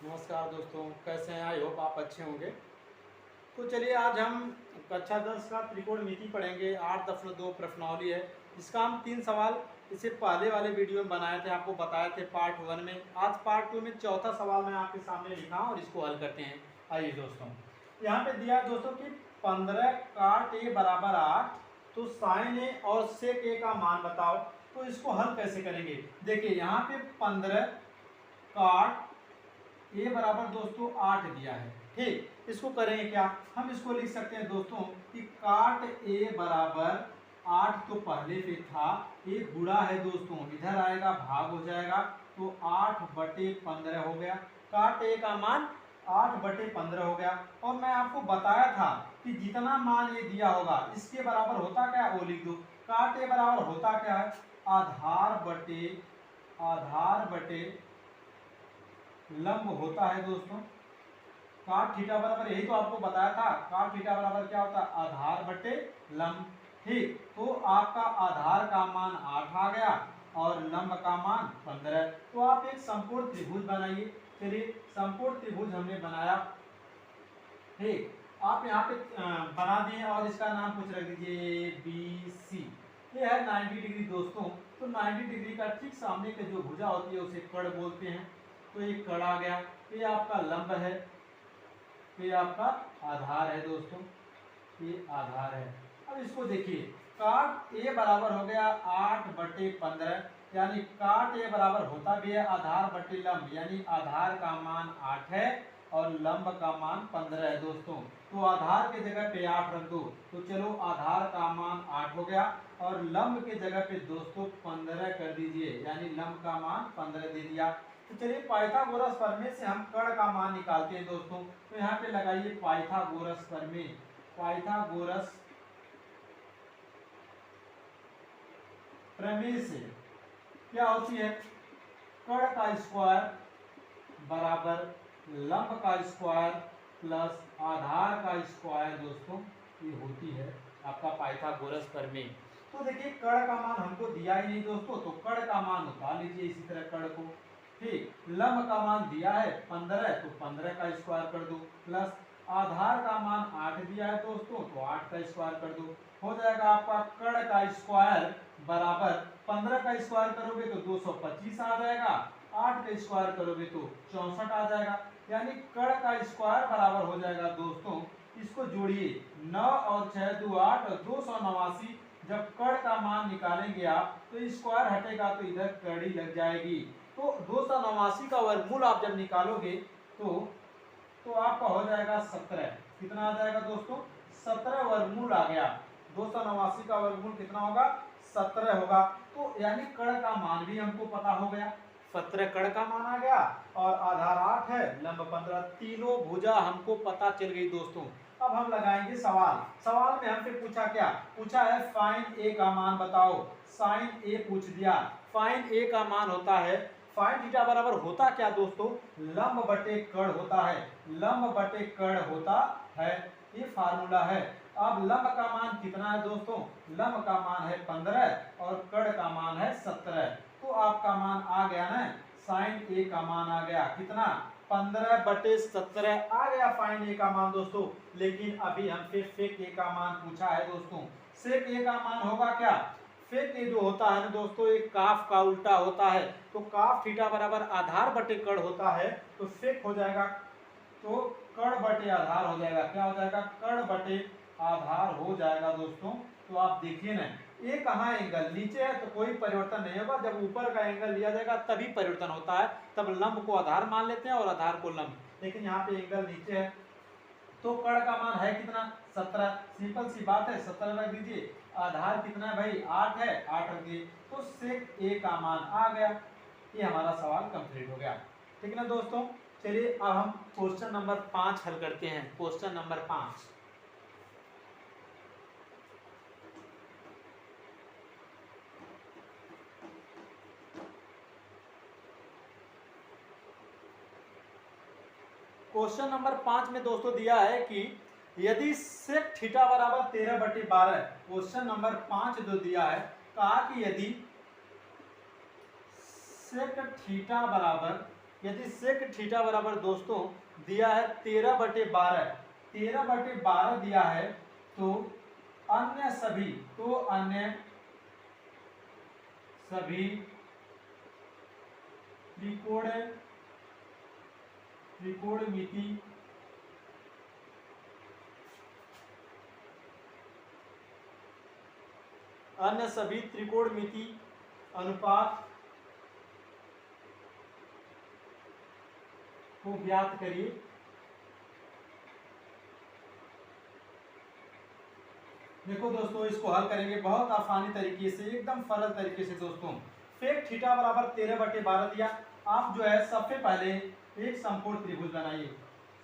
नमस्कार दोस्तों, कैसे हैं? आई होप आप अच्छे होंगे। तो चलिए आज हम कक्षा 10 का त्रिकोणमिति पढ़ेंगे। 8.2 प्रश्नावली है जिसका हम 3 सवाल इससे पहले वाले वीडियो में बनाए थे, आपको बताए थे पार्ट 1 में। आज पार्ट 2 में चौथा सवाल मैं आपके सामने लिखा हूँ और इसको हल करते हैं। आइए दोस्तों, यहाँ पे दिया है दोस्तों कि 15 काट ए बराबर 8, तो साइन ए और सेक ए का मान बताओ। तो इसको हल कैसे करेंगे? देखिए यहाँ पे 15 काट ए बराबर दोस्तों 8 दिया है। ठीक, इसको करेंगे क्या? हम इसको लिख सकते हैं दोस्तों कि काट ए बराबर 8 तो पहले पे था, ये गुणा है दोस्तों, इधर आएगा भाग हो जाएगा, तो 8/15 हो गया। काट ए का मान 8/15 हो गया। और मैं आपको बताया था कि जितना मान ये दिया होगा इसके बराबर होता क्या है वो लिख दो। काट ए बराबर होता क्या है? आधार बटे लंब होता है दोस्तों। काट थीटा बराबर, यही तो आपको बताया था, काट थीटा बराबर क्या होता है? आधार बटे लंब। ठीक, तो आपका आधार का मान 8 आ गया और लंब का मान 15। तो आप एक समकोण त्रिभुज बनाइए। चलिए, समकोण त्रिभुज हमने बनाया। ठीक, आप यहाँ पे बना दिए और इसका नाम कुछ रख दीजिए ABC। ये है 90 डिग्री दोस्तों। तो 90 डिग्री का ठीक सामने के जो भुजा होती है उसे कड़ बोलते हैं। तो ये कड़ आ गया, ये आपका लंब है, ये आपका आधार है दोस्तों, ये आधार है। अब इसको देखिए, काट ए बराबर हो गया 8/15, यानी काट ए बराबर होता भी है आधार बटे लंब, यानी आधार का मान 8 है और लंब का मान 15 है दोस्तों। तो आधार के जगह पे 8 रख दो, तो चलो आधार का मान 8 हो गया और लंब के जगह पे दोस्तों 15 कर दीजिए, यानी लंब का मान 15 दे दिया। तो चलिए पाइथागोरस प्रमेय से हम कर्ण का मान निकालते हैं दोस्तों। तो यहाँ पे लगाइए पाइथागोरस प्रमेय। पाइथागोरस प्रमेय से क्या होती है? कर्ण का स्क्वायर बराबर लंब का स्क्वायर प्लस आधार का स्क्वायर दोस्तों, ये होती है आपका पाइथागोरस प्रमेय। तो देखिए कर्ण का मान हमको दिया ही नहीं दोस्तों, तो कर्ण का मान उतार लीजिए इसी तरह कर्ण को। ठीक, लंब का मान दिया है 15, तो 15 का स्क्वायर कर दो, प्लस आधार का मान 8 दिया है दोस्तों, तो 8 का स्क्वायर कर दो। हो जाएगा आपका कर्ण का स्क्वायर बराबर 15 का स्क्वायर करोगे तो 225 आ जाएगा, 8 का स्क्वायर करोगे तो 64 आ जाएगा, यानी कर्ण का स्क्वायर बराबर हो जाएगा दोस्तों, इसको जोड़िए 9 और 6 2 8 और 289। जब कर्ण का मान निकालेंगे आप तो स्क्वायर हटेगा तो इधर कड़ी लग जाएगी। तो 289 का वर्गमूल आप जब निकालोगे तो आपका हो जाएगा 17। कितना आ जाएगा दोस्तों? 17 वर्गमूल आ गया। 289 का वर्गमूल कितना होगा? 17 होगा। तो यानी कर्ण का मान भी हमको पता हो गया, 17 कर्ण का मान आ गया और आधार 8 है, लंब 15, तीनों भुजा हमको पता चल गई दोस्तों। अब हम लगाएंगे सवाल। सवाल में हमसे पूछा क्या? पूछा है फाइन ए का मान बताओ। साइन ए पूछ दिया। फाइन ए का मान होता है, फाइन थीटा बराबर होता क्या दोस्तों? लंब बटे कर्ण होता है। लंब बटे कर्ण होता है, ये फार्मूला है। अब लंब का मान कितना है दोस्तों? लंब का मान है 15 और कर्ण का मान है 17। तो आपका मान आ गया ना, साइन ए का मान आ गया कितना? 15/17 आ गया फाइन ए का मान दोस्तों। लेकिन अभी हमसे सेक ए का मान पूछा है दोस्तों। सेक ए का मान होगा क्या? सेक ए जो होता है ना दोस्तों, एक काफ का उल्टा होता है। तो काफ थीटा बराबर आधार बटे कर्ण होता है, तो सेक हो जाएगा तो कर्ण बटे आधार हो जाएगा। क्या हो जाएगा? कर्ण बटे आधार हो जाएगा दोस्तों। तो आप देखिए ना, ये कहाँ एंगल नीचे है तो कोई परिवर्तन नहीं होगा, जब ऊपर का एंगल लिया जाएगा तभी परिवर्तन होता है, तब लंब को आधार मान लेते हैं और आधार को लंब। लेकिन यहाँ पे एंगल नीचे है तो कर्ण का मान है कितना? 17। सिंपल सी बात है, 17 रख दीजिए। आधार कितना है भाई? 8 है, 8 रख दिए, तो सेक ए का मान आ गया। ये हमारा सवाल कंप्लीट हो गया। ठीक है ना दोस्तों? चलिए अब हम क्वेश्चन नंबर 5 हल करते हैं। क्वेश्चन नंबर 5, क्वेश्चन नंबर 5 में दोस्तों दिया है कि यदि सेक थीटा बराबर 13/12, क्वेश्चन नंबर 5 जो दिया है, कहा कि यदि सेक थीटा बराबर यदि सेक थीटा बराबर दोस्तों दिया है 13/12, 13/12 दिया है, तो अन्य सभी त्रिकोणमिति अनुपात को ज्ञात करिए। देखो दोस्तों, इसको हल करेंगे बहुत आसानी तरीके से, एकदम सरल तरीके से दोस्तों। सेक थीटा बराबर 13/12 दिया। आप जो है सबसे पहले एक समकोण त्रिभुज बनाइए।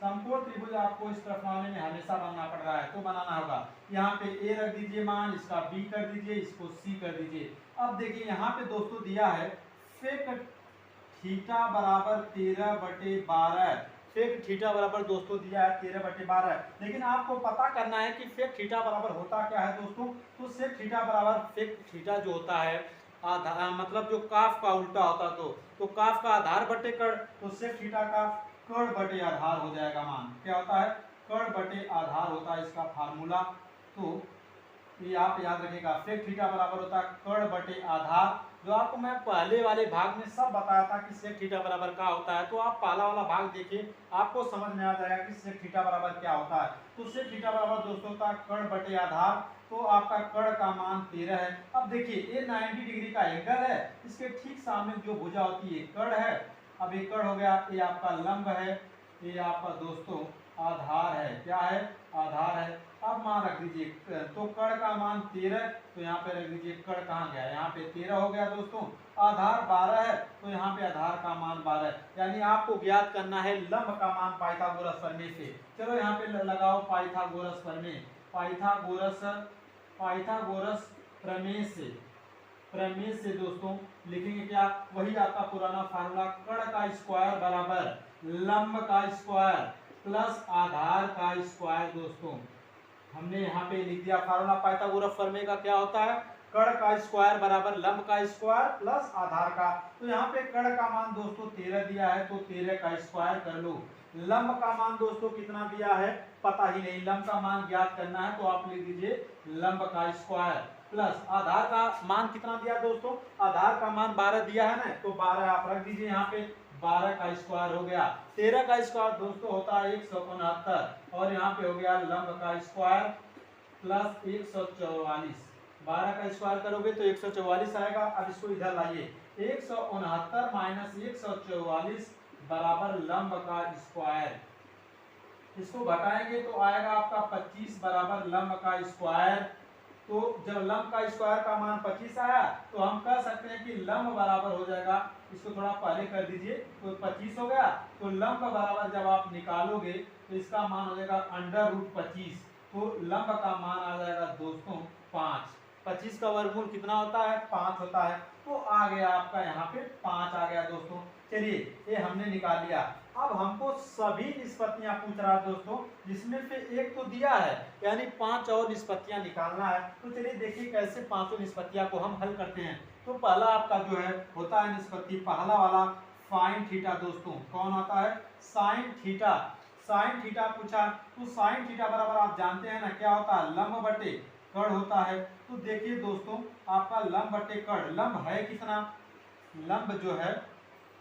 समकोण त्रिभुज आपको इस तरफ मामले में हमेशा बनना पड़ रहा है, तो बनाना होगा। यहाँ पे ए रख दीजिए मान, इसका बी कर दीजिए, इसको सी कर दीजिए। अब देखिए यहाँ पे दोस्तों दिया है सेक थीटा बराबर 13/12। सेक थीटा बराबर दोस्तों दिया है 13/12, लेकिन आपको पता करना है कि सेक थीटा बराबर होता क्या है दोस्तों। तो सेक थीटा बराबर, सेक थीटा जो होता है आधार, मतलब जो काफ का उल्टा होता, तो काफ का आधार बटे कर्ण, तो सेक थीटा का कर्ण बटे आधार हो जाएगा मान। क्या होता है? कर्ण बटे आधार होता है इसका फार्मूला। तो ये आप याद रखिएगा, सेक थीटा बराबर होता है कर्ण बटे आधार, जो आपको मैं पहले वाले भाग में सब बताया था कि सेक थीटा बराबर क्या होता है। तो आप पहला वाला भाग देखिए, आपको समझ में आ जाएगा कि सेक थीटा बराबर क्या होता है। तो सेक थीटा बराबर दोस्तों का कर्ण बटे आधार, तो आपका कर्ण का मान 13 है। अब देखिए ये 90 डिग्री का एंगल है, इसके ठीक सामने जो भुजा होती है कर्ण है। अब ये कर्ण हो गया, ये आपका लंब है, ये आपका दोस्तों आधार है। क्या है? आधार है। अब मान रख दीजिए, तो कर्ण का मान 13, तो यहाँ पे रख दीजिए कर्ण कहाँ गया, यहाँ पे 13 हो गया दोस्तों। आधार 12 है, तो यहाँ पे आधार का मान 12 है। यानी आपको ज्ञात करना है लंब का मान पाइथागोरस प्रमेय से। चलो यहाँ पे लगाओ पाइथागोरस प्रमेय, पाइथागोरस प्रमेय से दोस्तों लिखेंगे क्या? वही आपका पुराना फार्मूला, कर्ण का स्क्वायर बराबर लंब का स्क्वायर प्लस आधार का स्क्वायर। दोस्तों हमने यहाँ पे लिख दिया फार्मूला पाइथागोरस प्रमेय का। क्या होता है? कर्ण का स्क्वायर बराबर लंब का स्क्वायर प्लस आधार का। तो यहाँ पे कर्ण का मान दोस्तों 13 दिया है, तो 13 का स्क्वायर कर लो। लंब का मान दोस्तों कितना दिया है पता ही नहीं, लंब का मान ज्ञात करना है, तो आप लिख दीजिए लंब का स्क्वायर प्लस आधार का मान कितना दिया दोस्तों, आधार का मान 12 दिया है ना, तो 12 आप रख दीजिए यहाँ पे, 12 का स्क्वायर हो गया। 13 का स्क्वायर दोस्तों होता है 169, और यहाँ पे हो गया लंब का स्क्वायर प्लस 144। 12 का स्क्वायर करोगे तो 144 आएगा। अब इसको इधर लाइए, 169 माइनस 144 बराबर लंब का स्क्वायर। इसको घटाएंगे तो आएगा आपका 25 बराबर लंब का स्क्वायर। तो जब लंब का स्क्वायर का मान 25 आया, तो हम कह सकते हैं कि लंब बराबर हो जाएगा, इसको थोड़ा पहले कर दीजिए, तो 25 हो गया। तो लंब बराबर जब आप निकालोगे तो इसका मान हो जाएगा √25, तो लंब का मान आ जाएगा दोस्तों 5। 25 का वर्गमूल कितना होता है? 5 होता है। तो आ गया आपका यहाँ पे 5 आ गया दोस्तों। चलिए ये हमने निकाल लिया। अब हमको सभी निष्पत्तियां पूछ रहा है दोस्तों, जिसमें से एक तो दिया है, यानी 5 और निष्पत्तियां निकालना है। तो चलिए देखिए कैसे पांचों निष्पत्तियां को हम हल करते हैं। तो पहला आपका जो है होता है निष्पत्ति, पहला वाला साइन थीटा। दोस्तों कौन आता है? Sine theta. साइन थीटा पूछा, तो साइन थीटा बराबर आप जानते हैं ना क्या होता है? लंब बटे कर्ण होता है। तो देखिए दोस्तों आपका लंब बटे कर्ण, लंब है कितना? लंब जो है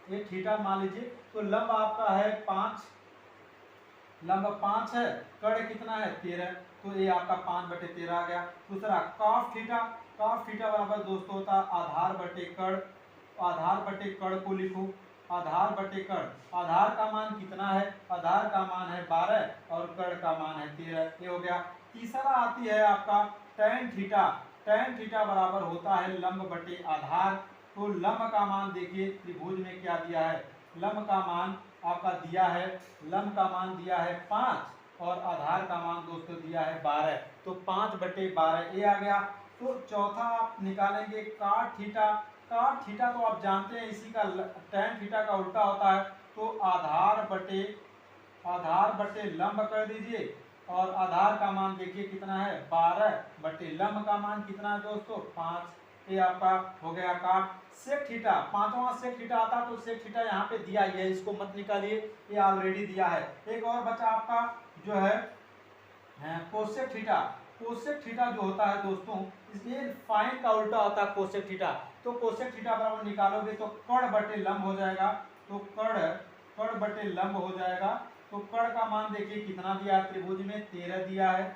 ये थीटा मान लीजिए, तो लंब आपका है 5, लंब 5 है, कर्ण कितना है? 13, तो ये आपका 5/13 आ गया। दूसरा कॉस थीटा, कॉस थीटा बराबर दोस्तों होता है आधार बटे कर्ण। आधार बटे कर्ण को लिखो, आधार बटे कर्ण। आधार का मान कितना है? आधार का मान है 12 और कर्ण का मान है 13, ये हो गया। तीसरा आती है आपका टैन थीटा। टैन थीटा बराबर होता है लंब बटे आधार। तो लंब का मान देखिए त्रिभुज में क्या दिया है, लंब का मान आपका दिया है, लंब का मान दिया है 5 और आधार का मान दोस्तों दिया है 12, तो 5/12 ये आ गया। तो चौथा आप निकालेंगे काट थीटा। काट थीटा तो आप जानते हैं इसी का टैन थीटा का उल्टा होता है, तो आधार बटे लंब कर दीजिए, और आधार का मान देखिए कितना है 12 बटे लंब का मान कितना है दोस्तों 5, ये आपका हो गया काट। सेक थीटा, पांचवा सेक थीटा आता तो सेक थीटा यहाँ पे दिया ही है, इसको मत निकालिए, ये ऑलरेडी दिया है। एक और बचा आपका जो है कोसेक थीटा। कोसेक थीटा जो होता है दोस्तों, इसलिए फाइन का उल्टा होता है कोसेक थीटा। तो कोसेक थीटा बराबर निकालोगे तो कर्ण बटे लंब हो जाएगा, तो कर्ण बटे लंब हो जाएगा। तो कर्ण का मान देखिए कितना दिया है त्रिभुज में, 13 दिया है,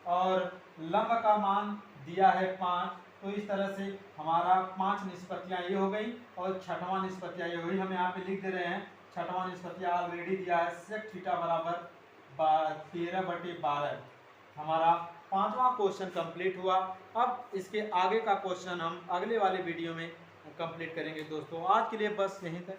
और लंब का मान दिया है 5। तो इस तरह से हमारा 5 निष्पत्तियां ये हो गई, और छठवां निष्पत्तियां ये हुई। हम यहाँ पे लिख दे रहे हैं छठवां निष्पत्तियां ऑलरेडी दिया है, सेक थीटा बराबर 13/12। हमारा पांचवा क्वेश्चन कंप्लीट हुआ। अब इसके आगे का क्वेश्चन हम अगले वाले वीडियो में कंप्लीट करेंगे दोस्तों। आज के लिए बस यहीं तक।